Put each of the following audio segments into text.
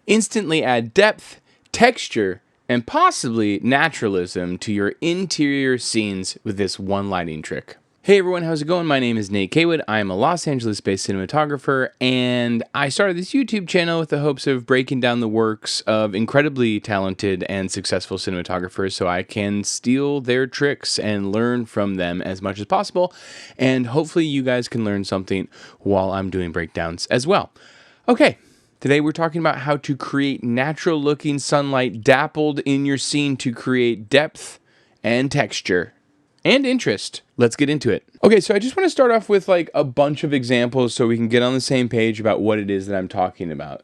Instantly add depth, texture, and possibly naturalism to your interior scenes with this one lighting trick. Hey everyone, how's it going? My name is Nate Caywood. I am a Los Angeles-based cinematographer, and I started this YouTube channel with the hopes of breaking down the works of incredibly talented and successful cinematographers so I can steal their tricks and learn from them as much as possible, and hopefully you guys can learn something while I'm doing breakdowns as well. Okay. Today we're talking about how to create natural looking sunlight dappled in your scene to create depth and texture and interest. Let's get into it. Okay, so I just want to start off with like a bunch of examples so we can get on the same page about what it is that I'm talking about.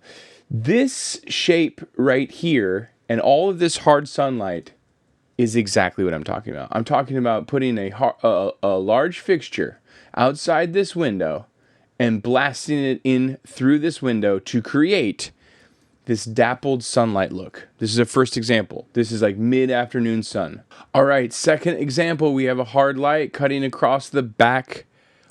This shape right here and all of this hard sunlight is exactly what I'm talking about. I'm talking about putting a large fixture outside this window and blasting it in through this window to create this dappled sunlight look. This is a first example. This is like mid-afternoon sun. All right, second example, we have a hard light cutting across the back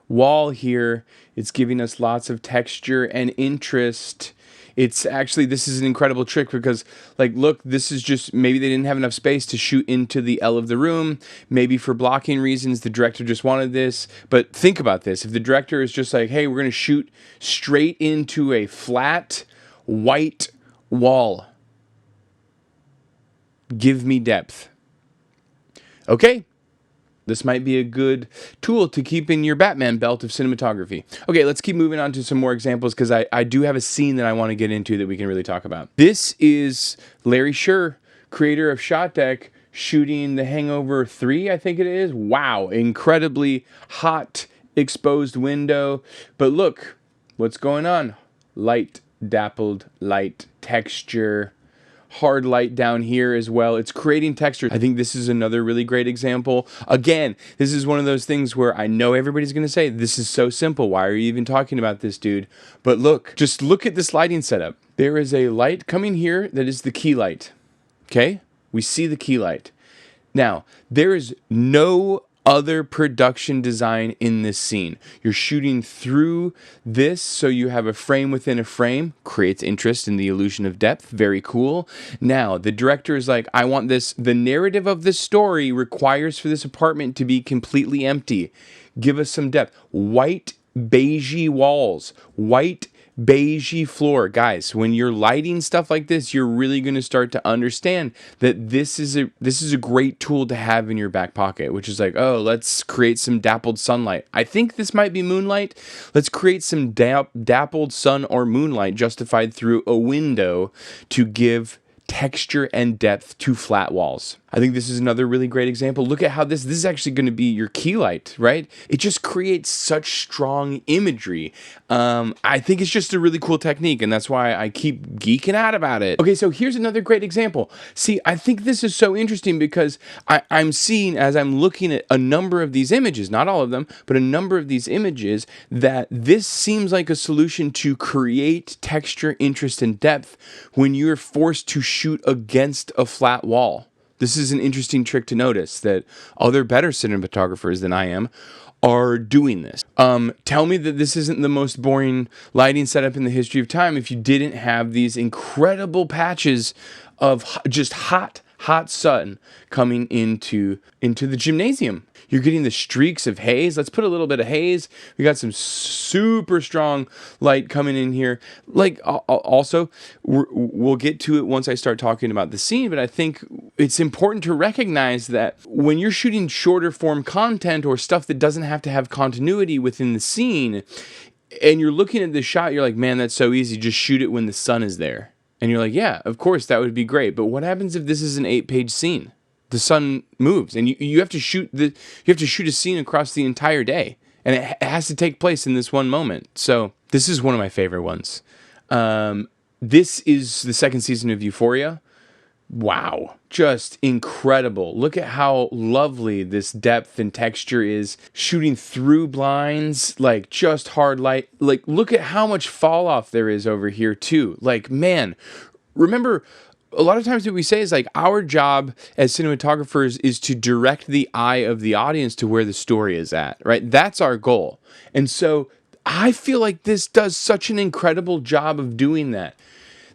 wall here. It's giving us lots of texture and interest. It's actually, this is an incredible trick because, like, look, this is just, maybe they didn't have enough space to shoot into the L of the room. Maybe for blocking reasons, the director just wanted this. But think about this. If the director is just like, hey, we're going to shoot straight into a flat, white wall. Give me depth. Okay. This might be a good tool to keep in your Batman belt of cinematography. Okay, let's keep moving on to some more examples because I do have a scene that I want to get into that we can really talk about. This is Larry Sher, creator of ShotDeck, shooting The Hangover 3, I think it is. Wow, incredibly hot, exposed window. But look, what's going on? Light, dappled, light, texture, hard light down here as well. It's creating texture. I think this is another really great example. Again, this is one of those things where I know everybody's going to say, this is so simple. Why are you even talking about this, dude? But look, just look at this lighting setup. There is a light coming here that is the key light. Okay? We see the key light. Now, there is no other production design in this scene. You're shooting through this so you have a frame within a frame. Creates interest in the illusion of depth. Very cool. Now, the director is like, I want this. The narrative of this story requires for this apartment to be completely empty. Give us some depth. White, beigey walls. White, beigey floor. Guys, when you're lighting stuff like this, you're really going to start to understand that this is a great tool to have in your back pocket, which is like, oh, let's create some dappled sunlight. I think this might be moonlight. Let's create some dappled sun or moonlight justified through a window to give texture and depth to flat walls. I think this is another really great example. Look at how this is actually going to be your key light, right? It just creates such strong imagery. I think it's just a really cool technique, and that's why I keep geeking out about it. Okay, so here's another great example. See, I think this is so interesting because I'm seeing, as I'm looking at a number of these images, not all of them, but a number of these images, that this seems like a solution to create texture, interest, and depth when you're forced to shoot against a flat wall. This is an interesting trick to notice that other better cinematographers than I am are doing this. Tell me that this isn't the most boring lighting setup in the history of time if you didn't have these incredible patches of just hot sun coming into the gymnasium. You're getting the streaks of haze. Let's put a little bit of haze. We got some super strong light coming in here. Like, also, we'll get to it once I start talking about the scene, but I think it's important to recognize that when you're shooting shorter form content or stuff that doesn't have to have continuity within the scene, and you're looking at the shot, you're like, man, that's so easy. Just shoot it when the sun is there. And you're like, yeah, of course, that would be great. But what happens if this is an 8-page scene? The sun moves, and you have to shoot a scene across the entire day, and it has to take place in this one moment. So this is one of my favorite ones. This is the second season of Euphoria. Wow, just incredible. Look at how lovely this depth and texture is, shooting through blinds, like just hard light. Like, look at how much fall off there is over here too. Like, man, remember, a lot of times what we say is like our job as cinematographers is to direct the eye of the audience to where the story is at, right? That's our goal. And so I feel like this does such an incredible job of doing that.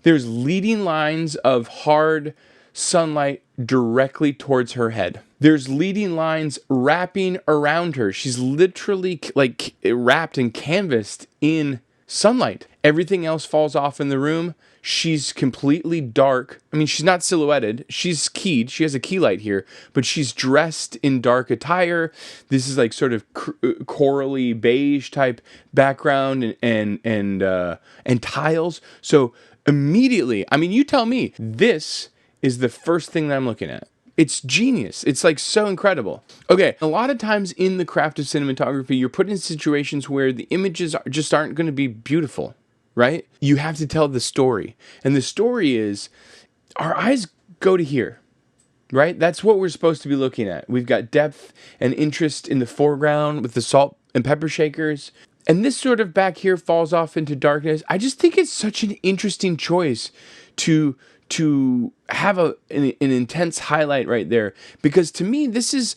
There's leading lines of hard sunlight directly towards her head. There's leading lines wrapping around her. She's literally like wrapped and canvassed in sunlight. Everything else falls off in the room. She's completely dark. I mean, she's not silhouetted. She's keyed. She has a key light here, but she's dressed in dark attire. This is like sort of corally beige type background and tiles. So immediately, I mean, you tell me, this is the first thing that I'm looking at. It's genius. It's like so incredible. Okay, a lot of times in the craft of cinematography, you're put in situations where the images just aren't going to be beautiful, right? You have to tell the story. And the story is, our eyes go to here, right? That's what we're supposed to be looking at. We've got depth and interest in the foreground with the salt and pepper shakers. And this sort of back here falls off into darkness. I just think it's such an interesting choice to have an intense highlight right there, because to me this is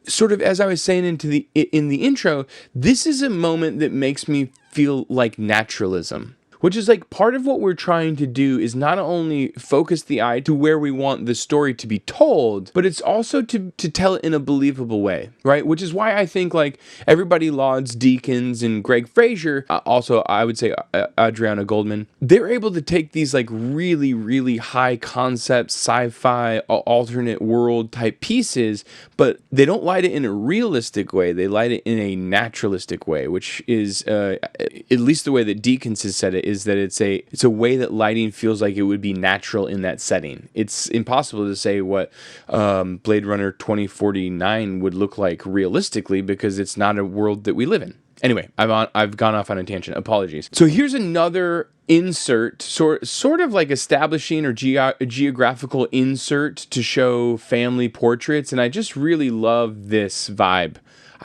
sort of, as I was saying in the intro, this is a moment that makes me feel like naturalism, which is like part of what we're trying to do is not only focus the eye to where we want the story to be told, but it's also to tell it in a believable way, right? Which is why I think like everybody lauds Deakins and Greg Fraser, also I would say Adriana Goldman. They're able to take these like really, really high concept sci-fi alternate world type pieces, but they don't light it in a realistic way. They light it in a naturalistic way, which is at least the way that Deakins has said it, is that it's a way that lighting feels like it would be natural in that setting. It's impossible to say what Blade Runner 2049 would look like realistically, because it's not a world that we live in. Anyway, I've gone off on a tangent. Apologies. So here's another insert, sort of like establishing or geographical insert to show family portraits, and I just really love this vibe.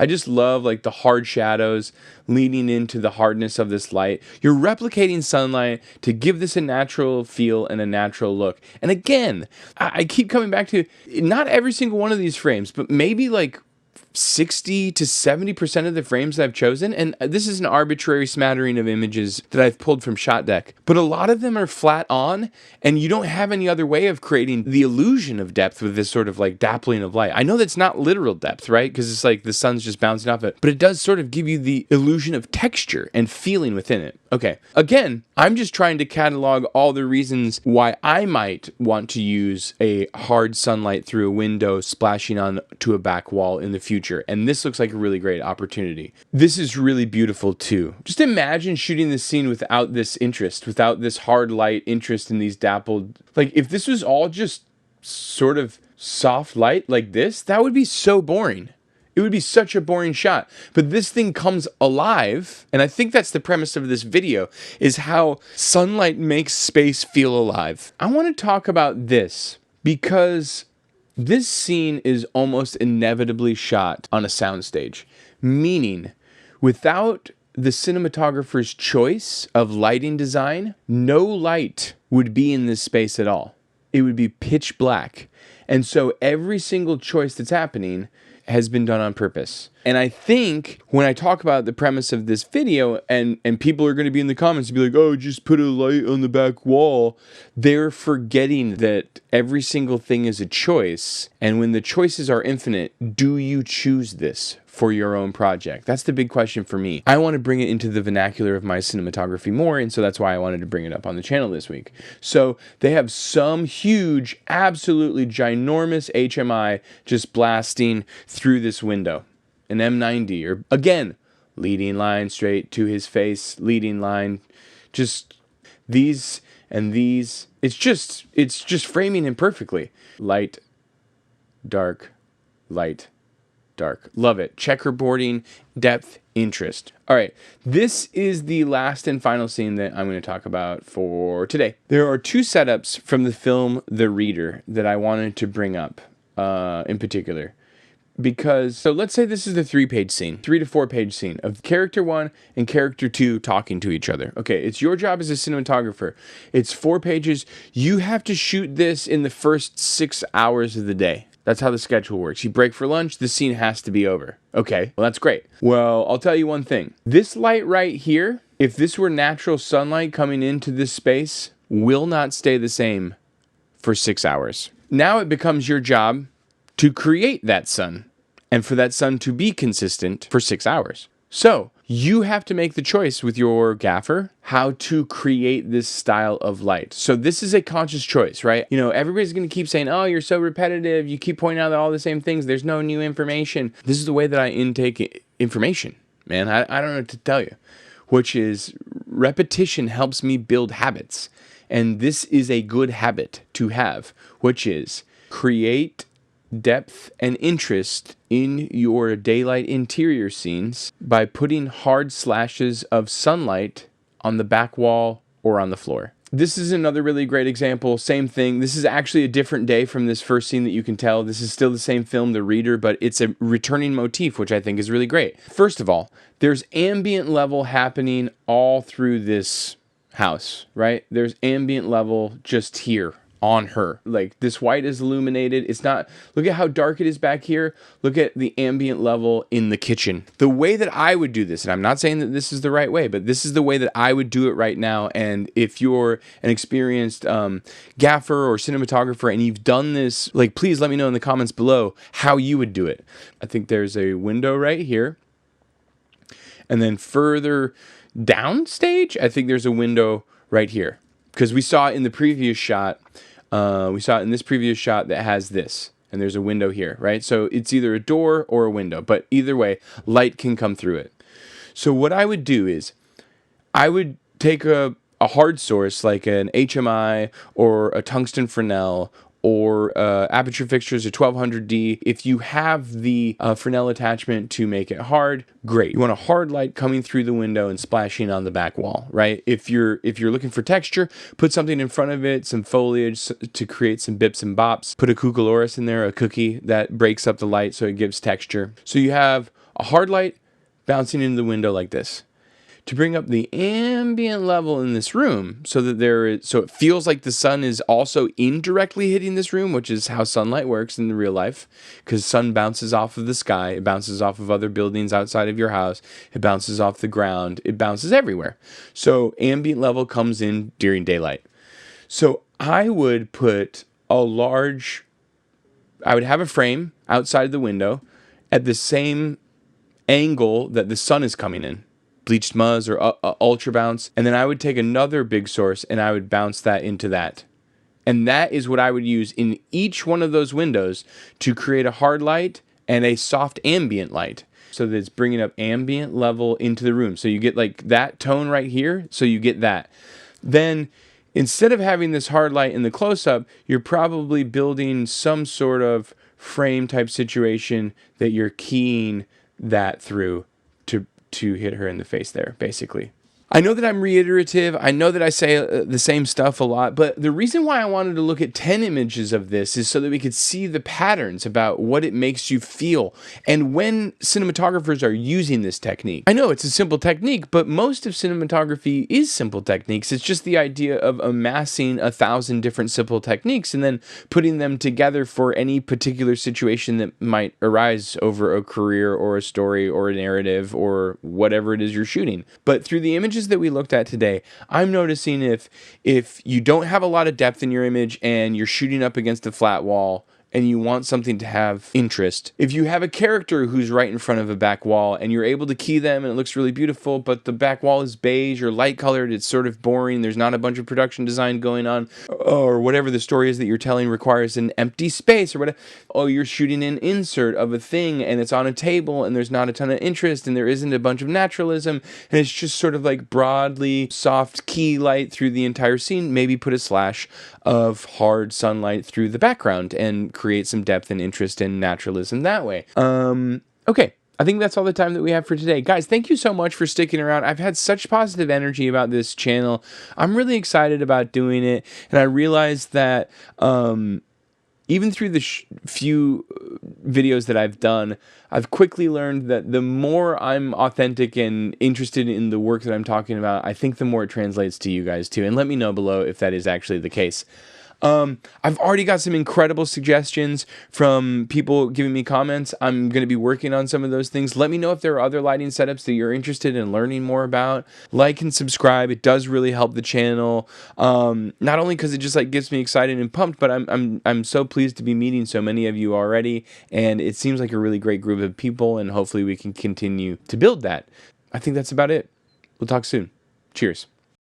I just love like the hard shadows leaning into the hardness of this light. You're replicating sunlight to give this a natural feel and a natural look. And again, I keep coming back to not every single one of these frames, but maybe like 60 to 70% of the frames that I've chosen, and this is an arbitrary smattering of images that I've pulled from ShotDeck, but a lot of them are flat on, and you don't have any other way of creating the illusion of depth with this sort of like dappling of light. I know that's not literal depth, right? Because it's like the sun's just bouncing off it, but it does sort of give you the illusion of texture and feeling within it. Okay, again, I'm just trying to catalog all the reasons why I might want to use a hard sunlight through a window splashing onto a back wall in the future, and this looks like a really great opportunity. This is really beautiful too. Just imagine shooting this scene without this interest, without this hard light interest in these dappled, like if this was all just sort of soft light like this, that would be so boring. It would be such a boring shot. But this thing comes alive, and I think that's the premise of this video, is how sunlight makes space feel alive. I want to talk about this because this scene is almost inevitably shot on a soundstage, meaning without the cinematographer's choice of lighting design, no light would be in this space at all. It would be pitch black. And so every single choice that's happening has been done on purpose. And I think when I talk about the premise of this video, and people are going to be in the comments and be like, oh, just put a light on the back wall, they're forgetting that every single thing is a choice. And when the choices are infinite, do you choose this for your own project? That's the big question for me. I want to bring it into the vernacular of my cinematography more, and so that's why I wanted to bring it up on the channel this week. So they have some huge, absolutely ginormous HMI just blasting through this window. An M90, or again, leading line straight to his face, leading line, just these and these. It's just framing him perfectly. Light, dark, light, dark. Love it. Checkerboarding, depth, interest. All right, this is the last and final scene that I'm going to talk about for today. There are two setups from the film The Reader that I wanted to bring up in particular. Because, so let's say this is the 3-page scene, 3 to 4 page scene of character 1 and character 2 talking to each other. Okay, it's your job as a cinematographer. It's 4 pages. You have to shoot this in the first 6 hours of the day. That's how the schedule works. You break for lunch, the scene has to be over. Okay, well, that's great. Well, I'll tell you one thing. This light right here, if this were natural sunlight coming into this space, will not stay the same for 6 hours. Now it becomes your job to create that sun and for that sun to be consistent for 6 hours. So you have to make the choice with your gaffer how to create this style of light. So this is a conscious choice, right? You know, everybody's going to keep saying, oh, you're so repetitive. You keep pointing out all the same things. There's no new information. This is the way that I intake information, man. I don't know what to tell you, which is repetition helps me build habits. And this is a good habit to have, which is create depth and interest in your daylight interior scenes by putting hard slashes of sunlight on the back wall or on the floor. This is another really great example. Same thing. This is actually a different day from this first scene that you can tell. This is still the same film, The Reader, but it's a returning motif, which I think is really great. First of all, there's ambient level happening all through this house, right? There's ambient level just here on her. Like, this white is illuminated. It's not, look at how dark it is back here. Look at the ambient level in the kitchen. The way that I would do this, and I'm not saying that this is the right way, but this is the way that I would do it right now. And if you're an experienced gaffer or cinematographer and you've done this, like, please let me know in the comments below how you would do it. I think there's a window right here. And then further downstage, I think there's a window right here. Because we saw in the previous shot, that has this, and there's a window here, right? So it's either a door or a window, but either way, light can come through it. So what I would do is, I would take a hard source like an HMI or a tungsten Fresnel or Aputure fixtures, a 1200D. If you have the Fresnel attachment to make it hard, great. You want a hard light coming through the window and splashing on the back wall, right? If you're looking for texture, put something in front of it, some foliage to create some bips and bops. Put a cucaloris in there, a cookie that breaks up the light so it gives texture. So you have a hard light bouncing into the window like this. To bring up the ambient level in this room so that so it feels like the sun is also indirectly hitting this room, which is how sunlight works in the real life, because sun bounces off of the sky, it bounces off of other buildings outside of your house, it bounces off the ground, it bounces everywhere. So ambient level comes in during daylight. So I would put I would have a frame outside the window at the same angle that the sun is coming in. Bleached Muzz or Ultra Bounce, and then I would take another big source and I would bounce that into that. And that is what I would use in each one of those windows to create a hard light and a soft ambient light. So that it's bringing up ambient level into the room. So you get like that tone right here, so you get that. Then instead of having this hard light in the close-up, you're probably building some sort of frame type situation that you're keying that through to hit her in the face there, basically. I know that I'm reiterative. I know that I say the same stuff a lot, but the reason why I wanted to look at 10 images of this is so that we could see the patterns about what it makes you feel. And when cinematographers are using this technique, I know it's a simple technique, but most of cinematography is simple techniques. It's just the idea of amassing 1,000 different simple techniques and then putting them together for any particular situation that might arise over a career or a story or a narrative or whatever it is you're shooting. But through the images that we looked at today, I'm noticing if you don't have a lot of depth in your image and you're shooting up against a flat wall and you want something to have interest, if you have a character who's right in front of a back wall and you're able to key them and it looks really beautiful, but the back wall is beige or light colored, it's sort of boring, there's not a bunch of production design going on, or whatever the story is that you're telling requires an empty space or whatever. Oh, you're shooting an insert of a thing and it's on a table and there's not a ton of interest and there isn't a bunch of naturalism and it's just sort of like broadly soft key light through the entire scene. Maybe put a slash of hard sunlight through the background and create some depth and interest in naturalism that way. Okay, I think that's all the time that we have for today. Guys, thank you so much for sticking around. I've had such positive energy about this channel. I'm really excited about doing it, and I realized that even through the few videos that I've done, I've quickly learned that the more I'm authentic and interested in the work that I'm talking about, I think the more it translates to you guys too. And let me know below if that is actually the case. I've already got some incredible suggestions from people giving me comments. I'm going to be working on some of those things. Let me know if there are other lighting setups that you're interested in learning more about. Like and subscribe. It does really help the channel. Not only because it just like gets me excited and pumped, but I'm so pleased to be meeting so many of you already, and it seems like a really great group of people, and hopefully we can continue to build that. I think that's about it. We'll talk soon. Cheers.